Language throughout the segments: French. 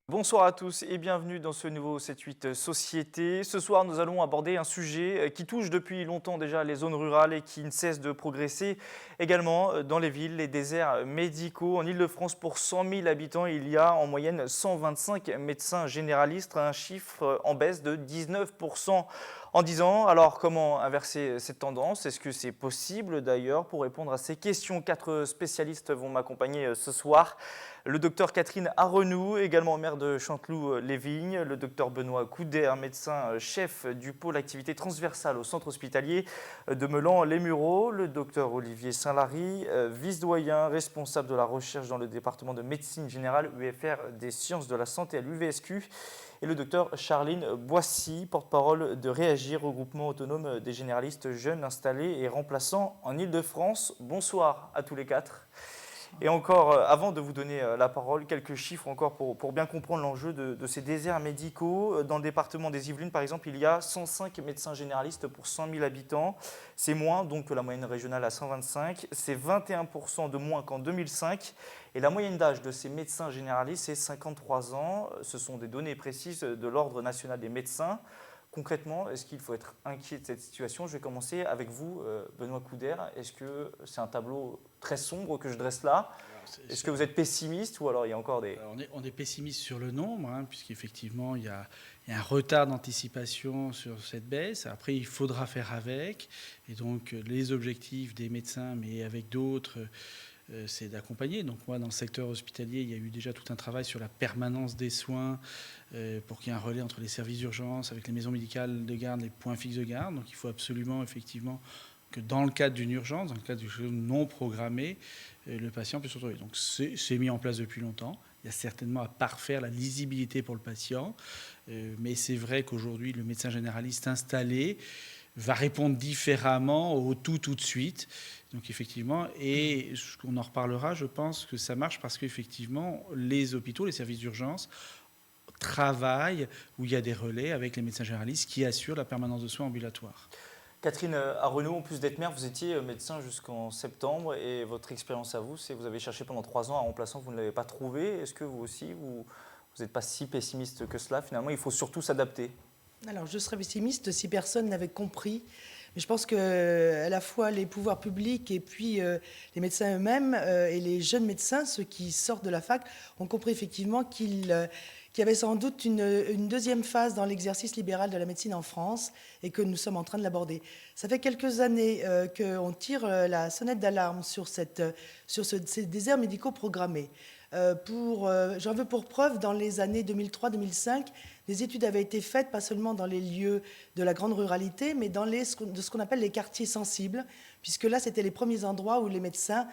Bonsoir à tous et bienvenue dans ce nouveau 7-8 Société. Ce soir, nous allons aborder un sujet qui touche depuis longtemps déjà les zones rurales et qui ne cesse de progresser également dans les villes, les déserts médicaux. En Île-de-France, pour 100 000 habitants, il y a en moyenne 125 médecins généralistes, un chiffre en baisse de 19% en 10 ans. Alors, comment inverser cette tendance? Est-ce que c'est possible d'ailleurs? Pour répondre à ces questions, 4 spécialistes vont m'accompagner ce soir. Le docteur Catherine Arrenou, également maire de Chanteloup-les-Vignes, le docteur Benoît Couder, médecin chef du pôle activité transversale au centre hospitalier de Meulan-les-Mureaux, le docteur Olivier Saint-Lary, vice-doyen responsable de la recherche dans le département de médecine générale UFR des sciences de la santé à l'UVSQ, et le docteur Charline Boissy, porte-parole de Réagir, regroupement autonome des généralistes jeunes installés et remplaçants en Île-de-France. Bonsoir à tous les quatre. Et encore, avant de vous donner la parole, quelques chiffres encore pour bien comprendre l'enjeu de ces déserts médicaux. Dans le département des Yvelines, par exemple, il y a 105 médecins généralistes pour 100 000 habitants. C'est moins donc que la moyenne régionale à 125. C'est 21% de moins qu'en 2005. Et la moyenne d'âge de ces médecins généralistes, c'est 53 ans. Ce sont des données précises de l'Ordre national des médecins. Concrètement, est-ce qu'il faut être inquiet de cette situation? Je vais commencer avec vous, Benoît Couder. Est-ce que c'est un tableau très sombre que je dresse là? Est-ce que vous êtes pessimiste ou alors il y a encore des... On est pessimiste sur le nombre, puisqu'effectivement, il y a un retard d'anticipation sur cette baisse. Après, il faudra faire avec. Et donc, les objectifs des médecins, mais avec d'autres, c'est d'accompagner. Donc moi, dans le secteur hospitalier, il y a eu déjà tout un travail sur la permanence des soins pour qu'il y ait un relais entre les services d'urgence, avec les maisons médicales de garde, les points fixes de garde. Donc il faut absolument, effectivement, que dans le cadre d'une urgence, dans le cadre d'une chose non programmée, le patient puisse se retrouver. Donc c'est mis en place depuis longtemps. Il y a certainement à parfaire la lisibilité pour le patient. Mais c'est vrai qu'aujourd'hui, le médecin généraliste installé va répondre différemment au tout de suite. Donc effectivement, et on en reparlera, je pense que ça marche parce qu'effectivement, les hôpitaux, les services d'urgence travaillent où il y a des relais avec les médecins généralistes qui assurent la permanence de soins ambulatoires. Catherine Arrenou, en plus d'être maire, vous étiez médecin jusqu'en septembre et votre expérience à vous, c'est que vous avez cherché pendant 3 ans un remplaçant, vous ne l'avez pas trouvé. Est-ce que vous aussi, vous n'êtes pas si pessimiste que cela? Finalement, il faut surtout s'adapter. Alors, je serais pessimiste si personne n'avait compris. Mais je pense qu'à la fois les pouvoirs publics et puis les médecins eux-mêmes et les jeunes médecins, ceux qui sortent de la fac, ont compris effectivement qu'il y avait sans doute une deuxième phase dans l'exercice libéral de la médecine en France et que nous sommes en train de l'aborder. Ça fait quelques années qu'on tire la sonnette d'alarme sur ces déserts médicaux programmés. J'en veux pour preuve, dans les années 2003-2005, des études avaient été faites, pas seulement dans les lieux de la grande ruralité, mais dans ce qu'on appelle les quartiers sensibles, puisque là, c'était les premiers endroits où les médecins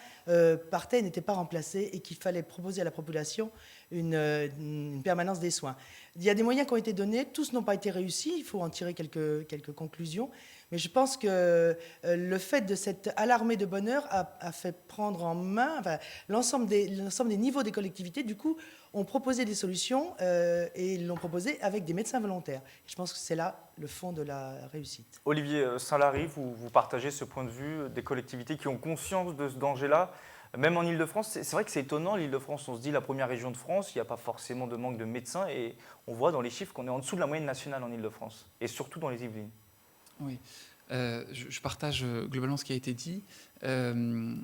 partaient et n'étaient pas remplacés et qu'il fallait proposer à la population une permanence des soins. Il y a des moyens qui ont été donnés, tous n'ont pas été réussis, il faut en tirer quelques conclusions, mais je pense que le fait de cette alarmée de bonheur a fait prendre en main l'ensemble des niveaux des collectivités, du coup, ont proposé des solutions et ils l'ont proposé avec des médecins volontaires. Je pense que c'est là le fond de la réussite. Olivier Saint-Lary, vous partagez ce point de vue des collectivités qui ont conscience de ce danger-là. Même en Île-de-France, c'est vrai que c'est étonnant, l'Île-de-France, on se dit la première région de France, il n'y a pas forcément de manque de médecins et on voit dans les chiffres qu'on est en dessous de la moyenne nationale en Île-de-France et surtout dans les Yvelines. Oui, je partage globalement ce qui a été dit. Je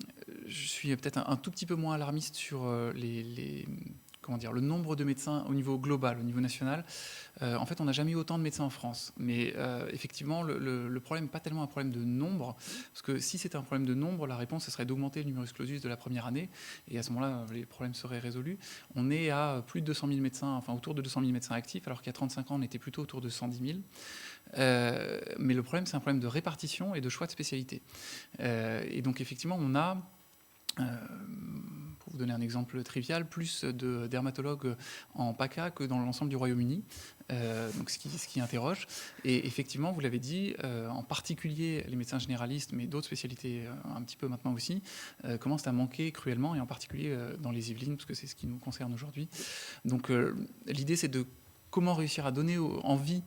suis peut-être un tout petit peu moins alarmiste sur le nombre de médecins au niveau global, au niveau national. En fait, on n'a jamais eu autant de médecins en France. Mais effectivement, le problème n'est pas tellement un problème de nombre. Parce que si c'était un problème de nombre, la réponse, ce serait d'augmenter le numerus clausus de la première année. Et à ce moment-là, les problèmes seraient résolus. On est à plus de 200 000 médecins, enfin autour de 200 000 médecins actifs, alors qu'il y a 35 ans, on était plutôt autour de 110 000. Mais le problème, c'est un problème de répartition et de choix de spécialité. Et donc, effectivement, on a... pour vous donner un exemple trivial, plus de dermatologues en PACA que dans l'ensemble du Royaume-Uni, donc ce qui interroge. Et effectivement, vous l'avez dit, en particulier les médecins généralistes, mais d'autres spécialités un petit peu maintenant aussi, commencent à manquer cruellement, et en particulier dans les Yvelines, parce que c'est ce qui nous concerne aujourd'hui. Donc l'idée, c'est de comment réussir à donner envie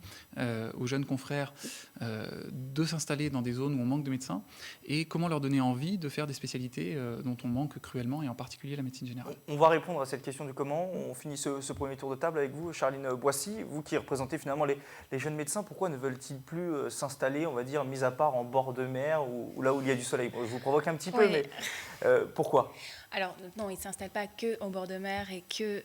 aux jeunes confrères de s'installer dans des zones où on manque de médecins et comment leur donner envie de faire des spécialités dont on manque cruellement et en particulier la médecine générale. On va répondre à cette question du comment. On finit ce premier tour de table avec vous, Charline Boissy, vous qui représentez finalement les jeunes médecins. Pourquoi ne veulent-ils plus s'installer, on va dire, mis à part en bord de mer ou là où il y a du soleil? Je vous provoque un petit peu, mais pourquoi? Alors non, ils ne s'installent pas que au bord de mer et que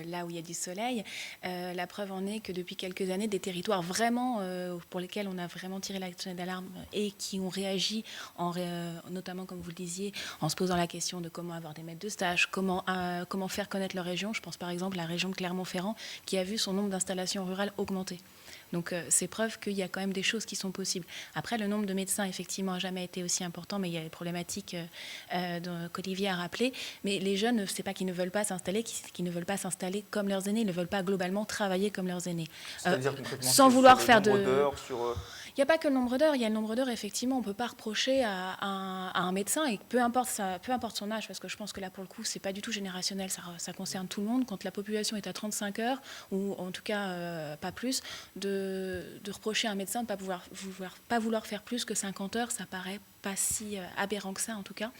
là où il y a du soleil. La preuve en est que depuis quelques années, des territoires vraiment pour lesquels on a vraiment tiré la sonnette d'alarme et qui ont réagi, notamment comme vous le disiez, en se posant la question de comment avoir des maîtres de stage, comment faire connaître leur région. Je pense par exemple à la région de Clermont-Ferrand qui a vu son nombre d'installations rurales augmenter. Donc c'est preuve qu'il y a quand même des choses qui sont possibles. Après, le nombre de médecins, effectivement, n'a jamais été aussi important, mais il y a les problématiques qu'Olivier a rappelées. Mais les jeunes, ce n'est pas qu'ils ne veulent pas s'installer, qu'ils ne veulent pas s'installer comme leurs aînés, ils ne veulent pas globalement travailler comme leurs aînés. C'est-à-dire concrètement, sans vouloir faire de... Il n'y a pas que le nombre d'heures. Il y a le nombre d'heures, effectivement, on ne peut pas reprocher à un médecin, et peu importe son âge, parce que je pense que là, pour le coup, ce n'est pas du tout générationnel, ça concerne tout le monde. Quand la population est à 35 heures, ou en tout cas pas plus, de reprocher à un médecin de ne pas vouloir faire plus que 50 heures, ça paraît pas si aberrant que ça, en tout cas.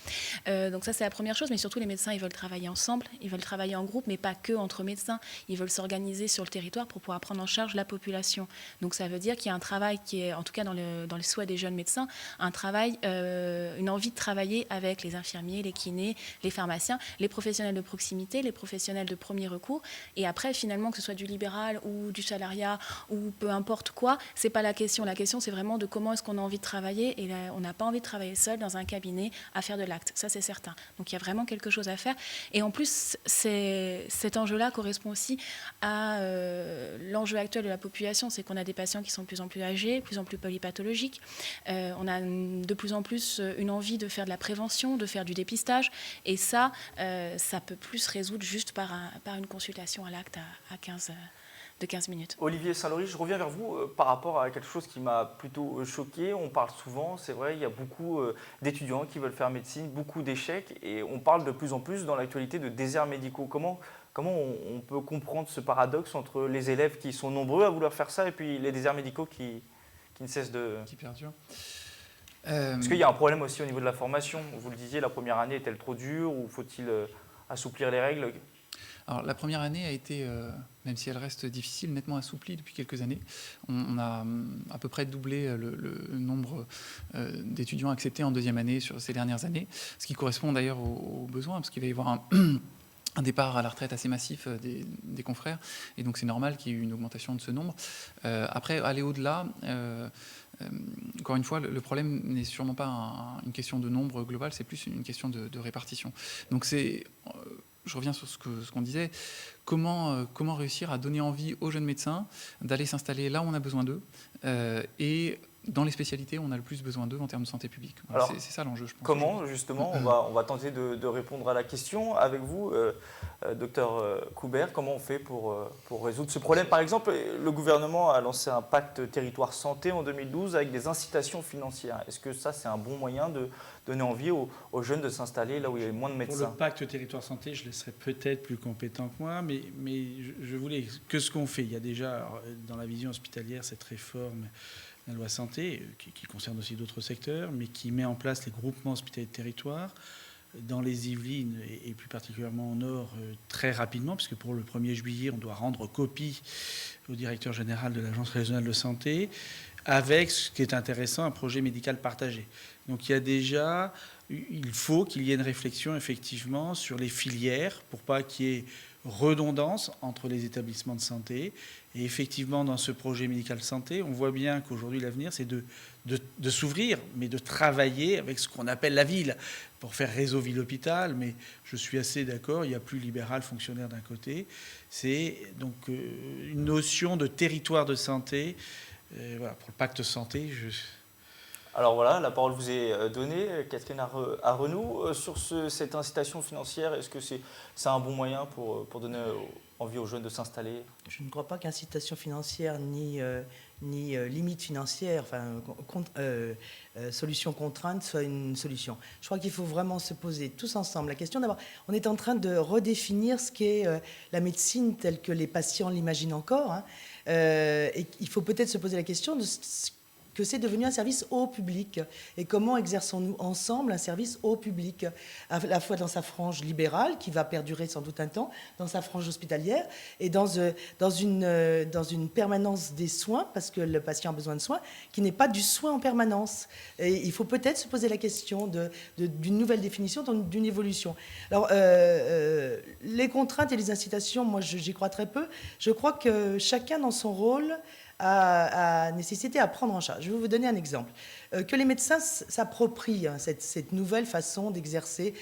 Donc ça, c'est la première chose, mais surtout, les médecins, ils veulent travailler ensemble, ils veulent travailler en groupe, mais pas que entre médecins. Ils veulent s'organiser sur le territoire pour pouvoir prendre en charge la population. Donc ça veut dire qu'il y a un travail qui est, en tout cas dans les souhaits des jeunes médecins, un travail, une envie de travailler avec les infirmiers, les kinés, les pharmaciens, les professionnels de proximité, les professionnels de premier recours. Et après, finalement, que ce soit du libéral ou du salariat ou peu importe quoi, c'est pas la question. La question, c'est vraiment de comment est-ce qu'on a envie de travailler. Et là, on n'a pas envie de travailler seul dans un cabinet à faire de l'acte. Ça, c'est certain. Donc, il y a vraiment quelque chose à faire. Et en plus, cet enjeu-là correspond aussi à l'enjeu actuel de la population. C'est qu'on a des patients qui sont de plus en plus âgés, de plus en plus polypathologiques. On a de plus en plus une envie de faire de la prévention, de faire du dépistage. Et ça peut plus se résoudre juste par une consultation à l'acte à 15 minutes. Olivier Saint-Laury, je reviens vers vous par rapport à quelque chose qui m'a plutôt choqué. On parle souvent, c'est vrai, il y a beaucoup d'étudiants qui veulent faire médecine, beaucoup d'échecs, et on parle de plus en plus dans l'actualité de déserts médicaux. Comment on peut comprendre ce paradoxe entre les élèves qui sont nombreux à vouloir faire ça et puis les déserts médicaux qui ne cessent de... Qui perdurent. Est-ce qu'il y a un problème aussi au niveau de la formation? Vous le disiez, la première année est-elle trop dure ou faut-il assouplir les règles? Alors, la première année a été, même si elle reste difficile, nettement assouplie depuis quelques années. On a à peu près doublé le nombre d'étudiants acceptés en deuxième année sur ces dernières années, ce qui correspond d'ailleurs aux besoins, parce qu'il va y avoir un départ à la retraite assez massif des confrères, et donc c'est normal qu'il y ait eu une augmentation de ce nombre. Après, aller au-delà, encore une fois, le problème n'est sûrement pas une question de nombre global, c'est plus une question de répartition. Donc je reviens sur ce qu'on disait, comment réussir à donner envie aux jeunes médecins d'aller s'installer là où on a besoin d'eux et dans les spécialités où on a le plus besoin d'eux en termes de santé publique. Voilà, c'est ça l'enjeu, je pense. Comment, justement, on va tenter de répondre à la question avec vous, docteur Coubert, comment on fait pour résoudre ce problème? Par exemple, le gouvernement a lancé un pacte territoire santé en 2012 avec des incitations financières. Est-ce que ça, c'est un bon moyen de donner envie aux jeunes de s'installer là où il y a moins de médecins? Pour le pacte territoire santé, je laisserai peut-être plus compétent que moi, mais je voulais que ce qu'on fait. Il y a déjà, dans la vision hospitalière, cette réforme de la loi santé, qui concerne aussi d'autres secteurs, mais qui met en place les groupements hospitaliers de territoire dans les Yvelines et plus particulièrement au nord très rapidement, puisque pour le 1er juillet, on doit rendre copie au directeur général de l'Agence régionale de santé, avec, ce qui est intéressant, un projet médical partagé. Donc il faut qu'il y ait une réflexion effectivement sur les filières pour pas qu'il y ait redondance entre les établissements de santé. Et effectivement, dans ce projet médical santé, on voit bien qu'aujourd'hui, l'avenir, c'est de s'ouvrir, mais de travailler avec ce qu'on appelle la ville, pour faire réseau ville-hôpital. Mais je suis assez d'accord, il y a plus libéral fonctionnaire d'un côté. C'est donc une notion de territoire de santé. Voilà, pour le pacte santé, Alors voilà, la parole vous est donnée, Catherine Arrenou. Sur cette incitation financière, est-ce que c'est un bon moyen pour donner envie aux jeunes de s'installer? Je ne crois pas qu'incitation financière ni limite financière, solution contrainte soit une solution. Je crois qu'il faut vraiment se poser tous ensemble la question. D'abord, on est en train de redéfinir ce qu'est la médecine telle que les patients l'imaginent encore. Hein. Et il faut peut-être se poser la question de ce que c'est devenu un service au public et comment exerçons-nous ensemble un service au public, à la fois dans sa frange libérale, qui va perdurer sans doute un temps, dans sa frange hospitalière et dans une permanence des soins, parce que le patient a besoin de soins, qui n'est pas du soin en permanence. Et il faut peut-être se poser la question d'une nouvelle définition, d'une évolution. Alors, les contraintes et les incitations, moi, j'y crois très peu. Je crois que chacun dans son rôle a nécessité à prendre en charge. Je vais vous donner un exemple. Que les médecins s'approprient cette nouvelle façon d'exercer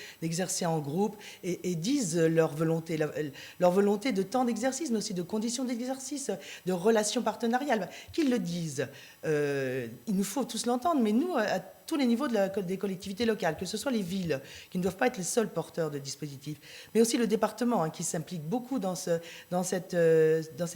en groupe et disent leur volonté de temps d'exercice, mais aussi de conditions d'exercice, de relations partenariales, qu'ils le disent. Il nous faut tous l'entendre, mais nous, à tous les niveaux des collectivités locales, que ce soit les villes, qui ne doivent pas être les seuls porteurs de dispositifs, mais aussi le département, qui s'implique beaucoup dans cet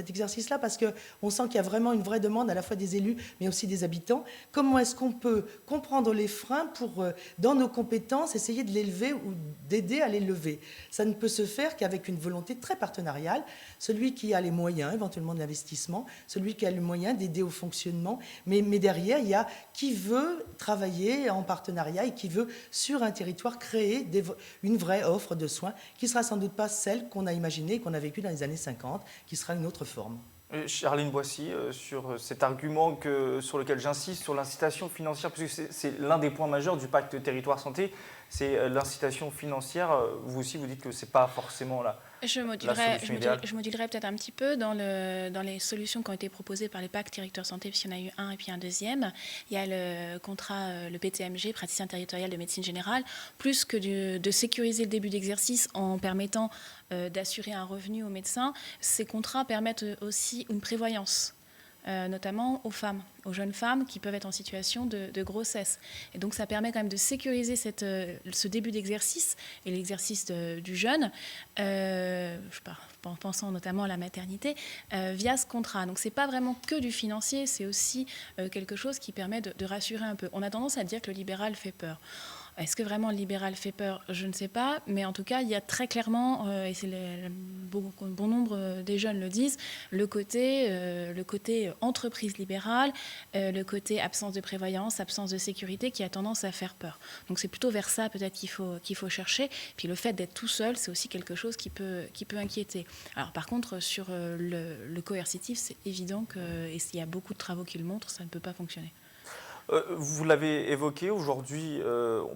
exercice-là, parce qu'on sent qu'il y a vraiment une vraie demande à la fois des élus, mais aussi des habitants. Comment est-ce qu'on peut comprendre les freins pour, dans nos compétences, essayer de les lever ou d'aider à les lever? Ça ne peut se faire qu'avec une volonté très partenariale. Celui qui a les moyens, éventuellement de l'investissement, celui qui a les moyens d'aider au fonctionnement, mais derrière, il y a qui veut travailler en partenariat et qui veut, sur un territoire, créer une vraie offre de soins qui ne sera sans doute pas celle qu'on a imaginée, qu'on a vécue dans les années 50, qui sera une autre forme. Charline Boissy, sur cet argument sur lequel j'insiste, sur l'incitation financière, parce que c'est l'un des points majeurs du pacte territoire-santé, c'est l'incitation financière. Vous aussi, vous dites que ce n'est pas forcément Je modulerais peut-être un petit peu dans les solutions qui ont été proposées par les pactes territoire santé, puisqu'il y en a eu un et puis un deuxième. Il y a le contrat, le PTMG, praticien territorial de médecine générale, plus que de sécuriser le début d'exercice en permettant d'assurer un revenu aux médecins. Ces contrats permettent aussi une prévoyance. Notamment aux femmes, aux jeunes femmes qui peuvent être en situation de grossesse. Et donc ça permet quand même de sécuriser ce début d'exercice et l'exercice du jeune, pensant notamment à la maternité, via ce contrat. Donc c'est pas vraiment que du financier, c'est aussi quelque chose qui permet de rassurer un peu. On a tendance à dire que le libéral fait peur. Est-ce que vraiment le libéral fait peur? Je ne sais pas, mais en tout cas, il y a très clairement, et c'est bon nombre des jeunes le disent, le côté entreprise libérale, le côté absence de prévoyance, absence de sécurité qui a tendance à faire peur. Donc c'est plutôt vers ça peut-être qu'il faut chercher. Puis le fait d'être tout seul, c'est aussi quelque chose qui peut inquiéter. Alors par contre, sur le coercitif, c'est évident et s'il y a beaucoup de travaux qui le montrent, ça ne peut pas fonctionner. Vous l'avez évoqué, aujourd'hui,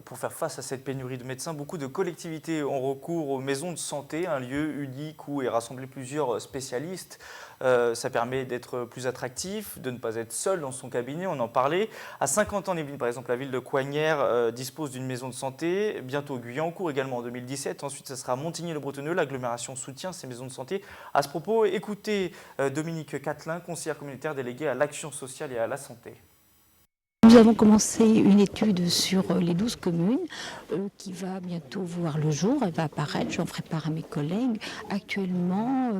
pour faire face à cette pénurie de médecins, beaucoup de collectivités ont recours aux maisons de santé, un lieu unique où est rassemblé plusieurs spécialistes. Ça permet d'être plus attractif, de ne pas être seul dans son cabinet, on en parlait. À 50 ans, par exemple, la ville de Coignères dispose d'une maison de santé, bientôt Guyancourt également en 2017. Ensuite, ça sera Montigny-le-Bretonneux, l'agglomération soutient ces maisons de santé. À ce propos, écoutez Dominique Catelin, conseillère communautaire déléguée à l'action sociale et à la santé. Nous avons commencé une étude sur les 12 communes qui va bientôt voir le jour. Elle va apparaître, j'en ferai part à mes collègues. Actuellement,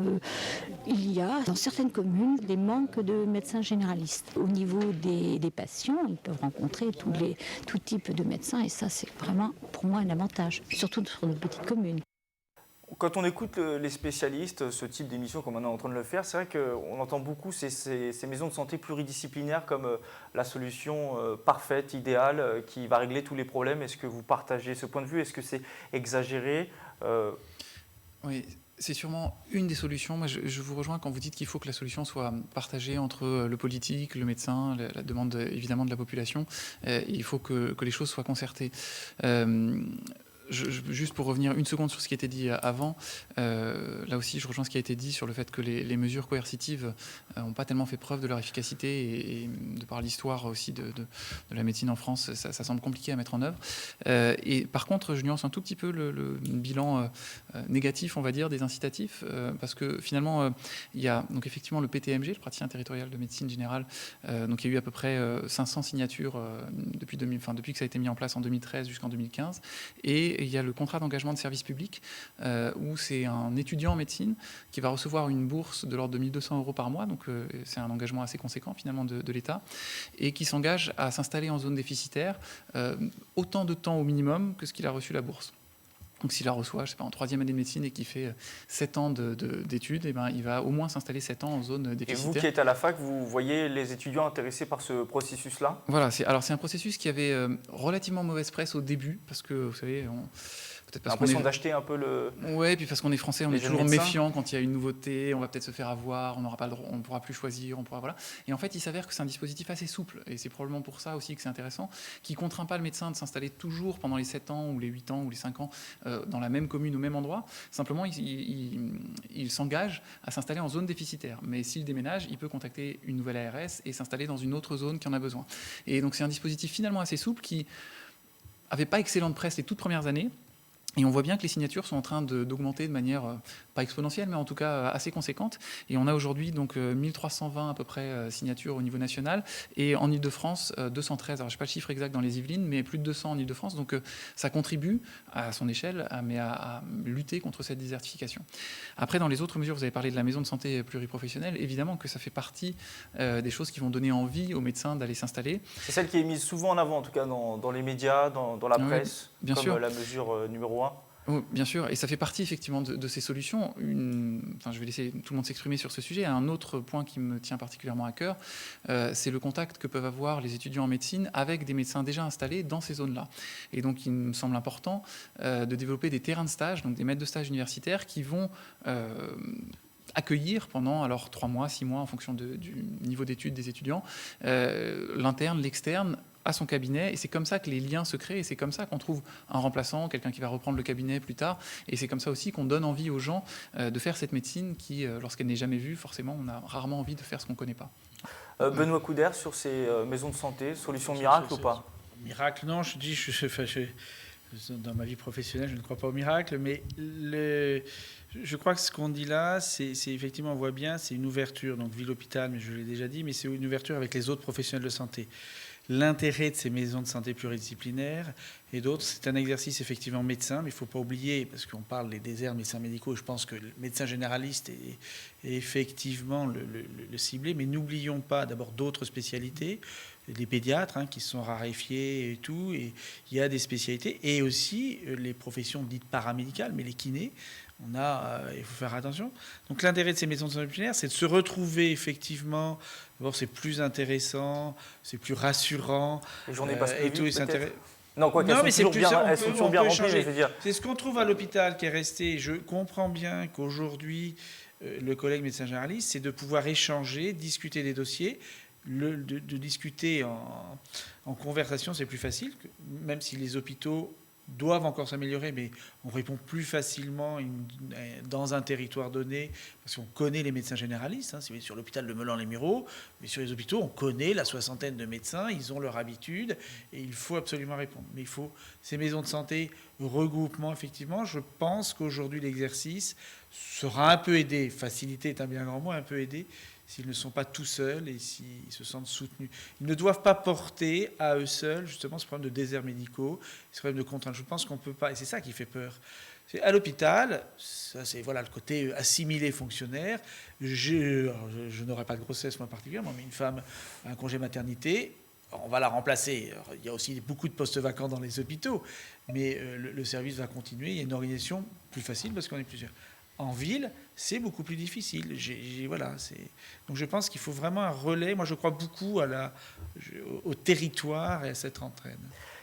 il y a dans certaines communes des manques de médecins généralistes. Au niveau des patients, ils peuvent rencontrer tout type de médecins et ça, c'est vraiment pour moi un avantage, surtout sur nos petites communes. Quand on écoute les spécialistes, ce type d'émission comme on est en train de le faire, c'est vrai qu'on entend beaucoup ces maisons de santé pluridisciplinaires comme la solution parfaite, idéale, qui va régler tous les problèmes. Est-ce que vous partagez ce point de vue? Est-ce que c'est exagéré? Oui, c'est sûrement une des solutions. Moi, je vous rejoins quand vous dites qu'il faut que la solution soit partagée entre le politique, le médecin, la demande évidemment de la population. Il faut que les choses soient concertées. Juste pour revenir une seconde sur ce qui a été dit avant, là aussi je rejoins ce qui a été dit sur le fait que les mesures coercitives n'ont pas tellement fait preuve de leur efficacité et de par l'histoire aussi de la médecine en France, ça semble compliqué à mettre en œuvre. Et par contre, je nuance un tout petit peu le bilan négatif, on va dire, des incitatifs, parce que finalement, il y a donc effectivement le PTMG, le praticien territorial de médecine générale, donc il y a eu à peu près 500 signatures depuis que ça a été mis en place en 2013 jusqu'en 2015, et et il y a le contrat d'engagement de service public, où c'est un étudiant en médecine qui va recevoir une bourse de l'ordre de 1 200 € par mois, donc c'est un engagement assez conséquent finalement de l'État, et qui s'engage à s'installer en zone déficitaire autant de temps au minimum que ce qu'il a reçu la bourse. Donc s'il la reçoit, je sais pas, en 3e année de médecine et qu'il fait 7 ans d'études, eh ben, il va au moins s'installer 7 ans en zone déficitaire. Et vous qui êtes à la fac, vous voyez les étudiants intéressés par ce processus-là? Voilà, c'est un processus qui avait relativement mauvaise presse au début, parce que vous savez, peut-être parce qu'on L'impression est... d'acheter un peu le... Ouais, puis parce qu'on est français, on Les est toujours jeunes médecins. méfiant quand il y a une nouveauté, on va peut-être se faire avoir, on n'aura pas le droit, on ne pourra plus choisir, on pourra, voilà. Et en fait, il s'avère que c'est un dispositif assez souple, et c'est probablement pour ça aussi que c'est intéressant, qui ne contraint pas le médecin de s'installer toujours pendant les 7 ans, ou les 8 ans, ou les 5 ans, dans la même commune, au même endroit. Simplement, il s'engage à s'installer en zone déficitaire. Mais s'il déménage, il peut contacter une nouvelle ARS et s'installer dans une autre zone qui en a besoin. Et donc, c'est un dispositif finalement assez souple qui n'avait pas excellente presse les toutes premières années. Et on voit bien que les signatures sont en train d'augmenter de manière, pas exponentielle, mais en tout cas assez conséquente. Et on a aujourd'hui donc 1320 à peu près signatures au niveau national. Et en Ile-de-France, 213. Alors je n'ai pas le chiffre exact dans les Yvelines, mais plus de 200 en Ile-de-France. Donc ça contribue à son échelle, à lutter contre cette désertification. Après, dans les autres mesures, vous avez parlé de la maison de santé pluriprofessionnelle. Évidemment que ça fait partie des choses qui vont donner envie aux médecins d'aller s'installer. C'est celle qui est mise souvent en avant, en tout cas dans les médias, dans la presse, bien comme sûr. La mesure numéro 1. Oh, bien sûr, et ça fait partie effectivement de ces solutions. Je vais laisser tout le monde s'exprimer sur ce sujet. Un autre point qui me tient particulièrement à cœur, c'est le contact que peuvent avoir les étudiants en médecine avec des médecins déjà installés dans ces zones-là. Et donc il me semble important de développer des terrains de stage, donc des maîtres de stage universitaires qui vont accueillir pendant 3 mois, 6 mois en fonction du niveau d'études des étudiants, l'interne, l'externe, à son cabinet, et c'est comme ça que les liens se créent, et c'est comme ça qu'on trouve un remplaçant, quelqu'un qui va reprendre le cabinet plus tard, et c'est comme ça aussi qu'on donne envie aux gens de faire cette médecine qui, lorsqu'elle n'est jamais vue, forcément, on a rarement envie de faire ce qu'on ne connaît pas. Benoît Couder, sur ces maisons de santé, solution miracle ou pas? Miracle, non, dans ma vie professionnelle, je ne crois pas au miracle, mais je crois que ce qu'on dit là, c'est effectivement, on voit bien, c'est une ouverture, donc ville-hôpital, mais je l'ai déjà dit, mais c'est une ouverture avec les autres professionnels de santé. L'intérêt de ces maisons de santé pluridisciplinaires et d'autres, c'est un exercice effectivement médecin, mais il ne faut pas oublier, parce qu'on parle des déserts médecins médicaux, je pense que le médecin généraliste est effectivement le ciblé, mais n'oublions pas d'abord d'autres spécialités, les pédiatres qui sont raréfiés et tout, et il y a des spécialités, et aussi les professions dites paramédicales, mais les kinés, il faut faire attention. Donc l'intérêt de ces maisons de santé pluridisciplinaires, c'est de se retrouver effectivement. D'abord, c'est plus intéressant, c'est plus rassurant. Les journées passent plus vite, peut-être. Non, mais c'est plus ça. Elles sont toujours bien remplies, mais je veux dire. C'est ce qu'on trouve à l'hôpital qui est resté. Je comprends bien qu'aujourd'hui, le collègue médecin généraliste, c'est de pouvoir échanger, discuter des dossiers. De discuter en conversation, c'est plus facile, même si les hôpitaux doivent encore s'améliorer, mais on répond plus facilement dans un territoire donné, parce qu'on connaît les médecins généralistes. Si vous êtes sur l'hôpital de Meulan-les-Mureaux, mais sur les hôpitaux, on connaît la 60aine de médecins, ils ont leur habitude, et il faut absolument répondre. Mais il faut ces maisons de santé, regroupement, effectivement, je pense qu'aujourd'hui, l'exercice sera un peu aidé, facilité est un bien grand mot, un peu aidé, s'ils ne sont pas tout seuls et s'ils se sentent soutenus. Ils ne doivent pas porter à eux seuls, justement, ce problème de déserts médicaux, ce problème de contraintes. Je pense qu'on ne peut pas, et c'est ça qui fait peur. À l'hôpital, ça c'est le côté assimilé fonctionnaire. Je n'aurai pas de grossesse, moi particulièrement, mais une femme a un congé maternité, on va la remplacer. Alors, il y a aussi beaucoup de postes vacants dans les hôpitaux, mais le service va continuer. Il y a une organisation plus facile parce qu'on est plusieurs. En ville, c'est beaucoup plus difficile. Donc je pense qu'il faut vraiment un relais. Moi, je crois beaucoup au territoire et à cette entraîne.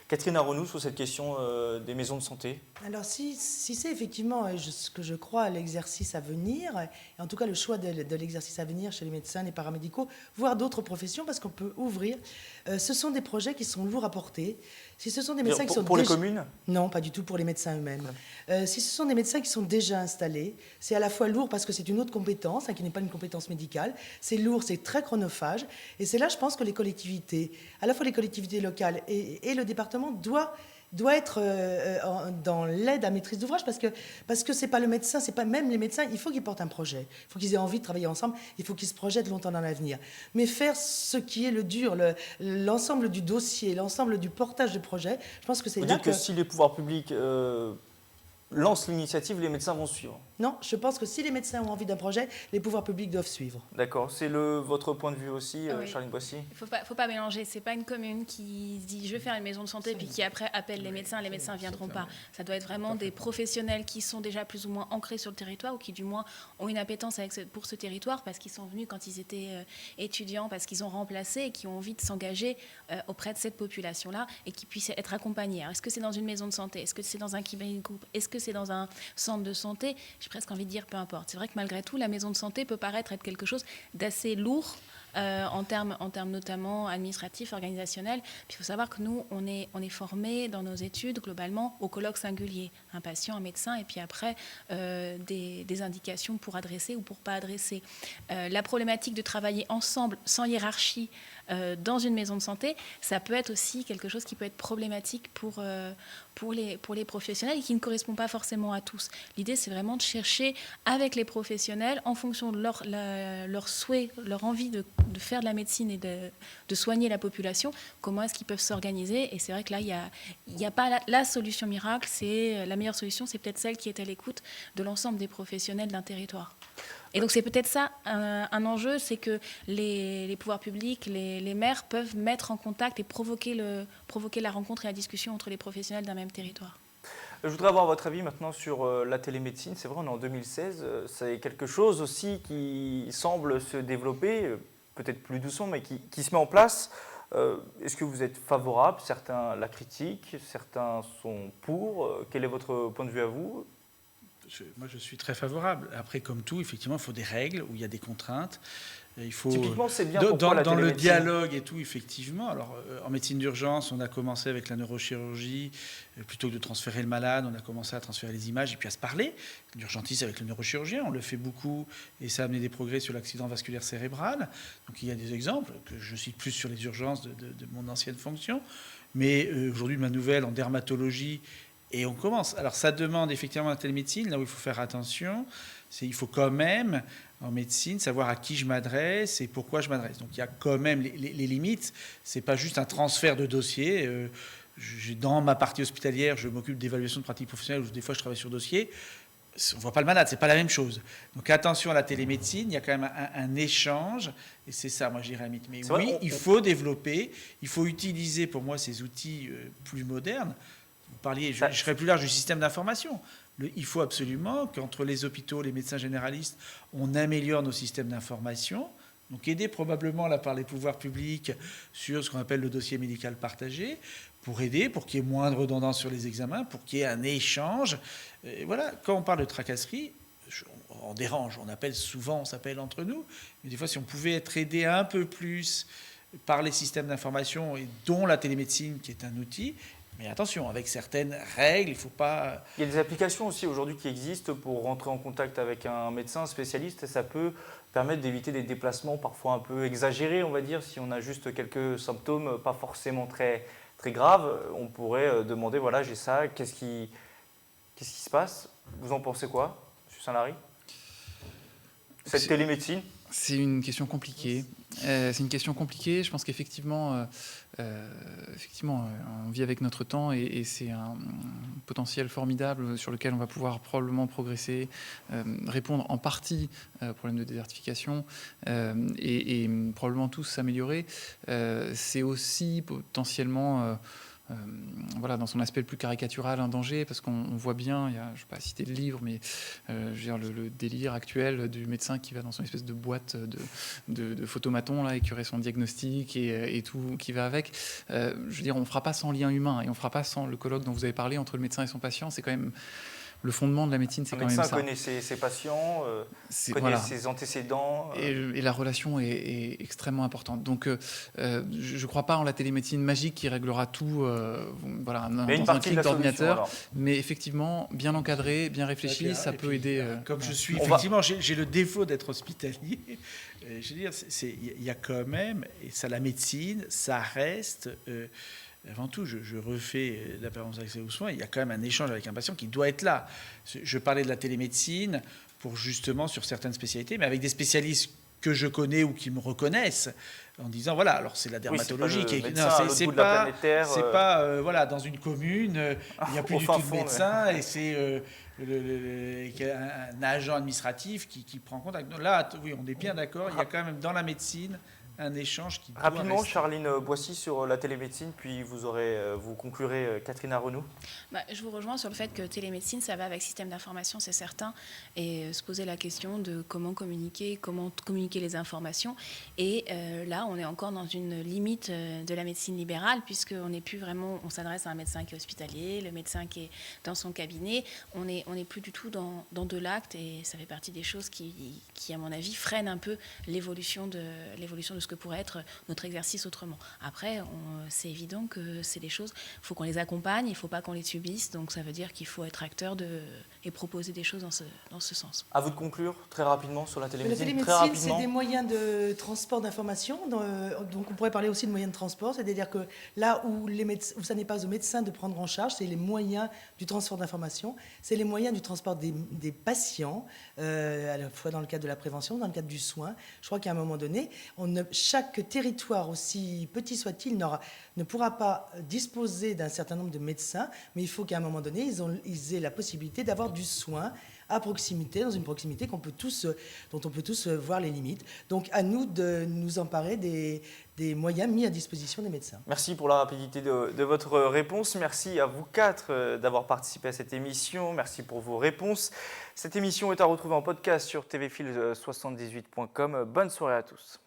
Catherine Aronou, sur cette question des maisons de santé. Alors si c'est effectivement ce que je crois l'exercice à venir, et en tout cas le choix de l'exercice à venir chez les médecins, les paramédicaux, voire d'autres professions, parce qu'on peut ouvrir, ce sont des projets qui sont lourds à porter. Si ce sont des médecins qui sont pour les communes? Non, pas du tout, pour les médecins eux-mêmes. Si ce sont des médecins qui sont déjà installés, c'est à la fois lourd parce que c'est une autre compétence, qui n'est pas une compétence médicale, c'est lourd, c'est très chronophage, et c'est là, je pense, que les collectivités, à la fois les collectivités locales et le département département doit être dans l'aide à maîtrise d'ouvrage parce que c'est pas le médecin, c'est pas même les médecins, il faut qu'ils portent un projet, il faut qu'ils aient envie de travailler ensemble, il faut qu'ils se projettent longtemps dans l'avenir. Mais faire ce qui est le dur, l'ensemble du dossier, l'ensemble du portage de projet, je pense que c'est Vous là dites que si les pouvoirs publics lancent l'initiative, les médecins vont suivre. Non, je pense que si les médecins ont envie d'un projet, les pouvoirs publics doivent suivre. D'accord, c'est votre point de vue aussi, Oui. Charline Boissy? Il ne faut pas mélanger. Ce n'est pas une commune qui se dit je vais faire une maison de santé puis qui après appelle les médecins ne viendront pas. Ça doit être vraiment des professionnels qui sont déjà plus ou moins ancrés sur le territoire ou qui du moins ont une appétence pour ce territoire parce qu'ils sont venus quand ils étaient étudiants, parce qu'ils ont remplacé et qui ont envie de s'engager auprès de cette population-là et qui puissent être accompagnés. Alors, est-ce que c'est dans une maison de santé? Est-ce que c'est dans un cabinet de groupe? Est-ce que c'est dans un centre de santé? J'ai presque envie de dire peu importe. C'est vrai que malgré tout, la maison de santé peut paraître être quelque chose d'assez lourd en termes notamment administratifs, organisationnels. Puis il faut savoir que nous, on est formés dans nos études globalement au colloque singulier. Un patient, un médecin, et puis après des indications pour adresser ou pour pas adresser. La problématique de travailler ensemble, sans hiérarchie, dans une maison de santé, ça peut être aussi quelque chose qui peut être problématique pour les professionnels et qui ne correspond pas forcément à tous. L'idée, c'est vraiment de chercher avec les professionnels, en fonction de leur souhait, leur envie de faire de la médecine et de soigner la population, comment est-ce qu'ils peuvent s'organiser. Et c'est vrai que là, il n'y a pas la solution miracle. La meilleure solution, c'est peut-être celle qui est à l'écoute de l'ensemble des professionnels d'un territoire. Et donc c'est peut-être ça un enjeu, c'est que les pouvoirs publics, les maires peuvent mettre en contact et provoquer la rencontre et la discussion entre les professionnels d'un même territoire. Je voudrais avoir votre avis maintenant sur la télémédecine. C'est vrai, on est en 2016, c'est quelque chose aussi qui semble se développer, peut-être plus doucement, mais qui se met en place. Est-ce que vous êtes favorable? Certains la critiquent, certains sont pour. Quel est votre point de vue à vous? Moi, je suis très favorable. Après, comme tout, effectivement, il faut des règles où il y a des contraintes. Il faut, typiquement, c'est bien dans la le télémédecine. dialogue et tout, effectivement. Alors, en médecine d'urgence, on a commencé avec la neurochirurgie. Plutôt que de transférer le malade, on a commencé à transférer les images et puis à se parler. L'urgentiste avec le neurochirurgien, on le fait beaucoup et ça a amené des progrès sur l'accident vasculaire cérébral. Donc, il y a des exemples que je cite plus sur les urgences de mon ancienne fonction. Mais aujourd'hui, ma nouvelle en dermatologie. Et on commence. Alors, ça demande effectivement la télémédecine. Là où il faut faire attention, c'est qu'il faut quand même, en médecine, savoir à qui je m'adresse et pourquoi je m'adresse. Donc, il y a quand même les limites. Ce n'est pas juste un transfert de dossier. Dans ma partie hospitalière, je m'occupe d'évaluation de pratique professionnelle où des fois je travaille sur dossier. On ne voit pas le malade, ce n'est pas la même chose. Donc, attention à la télémédecine. Il y a quand même un échange. Et c'est ça, moi, je dirais, mais oui, vrai, il faut développer. Il faut utiliser, pour moi, ces outils plus modernes. Vous parliez, je serais plus large, du système d'information. Il faut absolument qu'entre les hôpitaux, les médecins généralistes, on améliore nos systèmes d'information. Donc aidé probablement là par les pouvoirs publics sur ce qu'on appelle le dossier médical partagé, pour aider, pour qu'il y ait moins de redondance sur les examens, pour qu'il y ait un échange. Et voilà, quand on parle de tracasserie, on dérange, on s'appelle entre nous. Mais des fois, si on pouvait être aidé un peu plus par les systèmes d'information, et dont la télémédecine qui est un outil. Mais attention, avec certaines règles, il ne faut pas... Il y a des applications aussi aujourd'hui qui existent pour rentrer en contact avec un médecin spécialiste. Et ça peut permettre d'éviter des déplacements parfois un peu exagérés, on va dire. Si on a juste quelques symptômes pas forcément très, très graves, on pourrait demander, voilà, j'ai ça, qu'est-ce qui se passe? Vous en pensez quoi, M. Saint-Lary? Cette télémédecine? C'est une question compliquée. Je pense qu'effectivement, on vit avec notre temps et c'est un potentiel formidable sur lequel on va pouvoir probablement progresser, répondre en partie au problème de désertification et probablement tous s'améliorer. C'est aussi potentiellement... dans son aspect le plus caricatural, un danger, parce qu'on voit bien, je ne vais pas citer le livre, mais le délire actuel du médecin qui va dans son espèce de boîte de photomaton là, et qui aurait son diagnostic et tout qui va avec. On ne fera pas sans lien humain, et on ne fera pas sans le colloque dont vous avez parlé entre le médecin et son patient. C'est quand même... Le fondement de la médecine, c'est quand même ça. Le médecin connaît ses patients, connaît ses antécédents. Et la relation est extrêmement importante. Donc, je ne crois pas en la télémédecine magique qui réglera tout dans un clic d'ordinateur. Mais effectivement, bien encadré, bien réfléchi, ça peut aider. Comme je suis, effectivement, j'ai le défaut d'être hospitalier. Je veux dire, il y a quand même, et ça, la médecine, ça reste... avant tout, je refais la permanence d'accès aux soins, il y a quand même un échange avec un patient qui doit être là. Je parlais de la télémédecine pour justement sur certaines spécialités, mais avec des spécialistes que je connais ou qui me reconnaissent en disant voilà, alors c'est la dermatologie qui est c'est pas voilà, dans une commune il n'y a plus du tout de médecin et c'est un agent administratif qui prend contact. Là, oui, on est bien d'accord, il y a quand même dans la médecine un échange qui doit Rapidement, rester. Charline Boissy sur la télémédecine, puis vous conclurez Catherine Arrenaud. Je vous rejoins sur le fait que télémédecine, ça va avec système d'information, c'est certain, et se poser la question de comment communiquer les informations. Et là, on est encore dans une limite de la médecine libérale, puisqu'on n'est plus vraiment, on s'adresse à un médecin qui est hospitalier, le médecin qui est dans son cabinet, on n'est plus du tout dans de l'acte, et ça fait partie des choses qui à mon avis, freinent un peu l'évolution de ce que pourrait être notre exercice autrement. Après, c'est évident que c'est des choses, il faut qu'on les accompagne, il ne faut pas qu'on les subisse, donc ça veut dire qu'il faut être acteur et proposer des choses dans ce sens. À vous de conclure très rapidement sur la télémédecine. La télémédecine, c'est des moyens de transport d'informations, donc on pourrait parler aussi de moyens de transport, c'est-à-dire que là où ça n'est pas aux médecins de prendre en charge, c'est les moyens du transport d'informations, c'est les moyens du transport des patients, à la fois dans le cadre de la prévention, dans le cadre du soin. Je crois qu'à un moment donné, chaque territoire, aussi petit soit-il, ne pourra pas disposer d'un certain nombre de médecins, mais il faut qu'à un moment donné, ils aient la possibilité d'avoir du soin à proximité, dans une proximité dont on peut tous voir les limites. Donc à nous de nous emparer des moyens mis à disposition des médecins. Merci pour la rapidité de votre réponse. Merci à vous quatre d'avoir participé à cette émission. Merci pour vos réponses. Cette émission est à retrouver en podcast sur tvfil78.com. Bonne soirée à tous.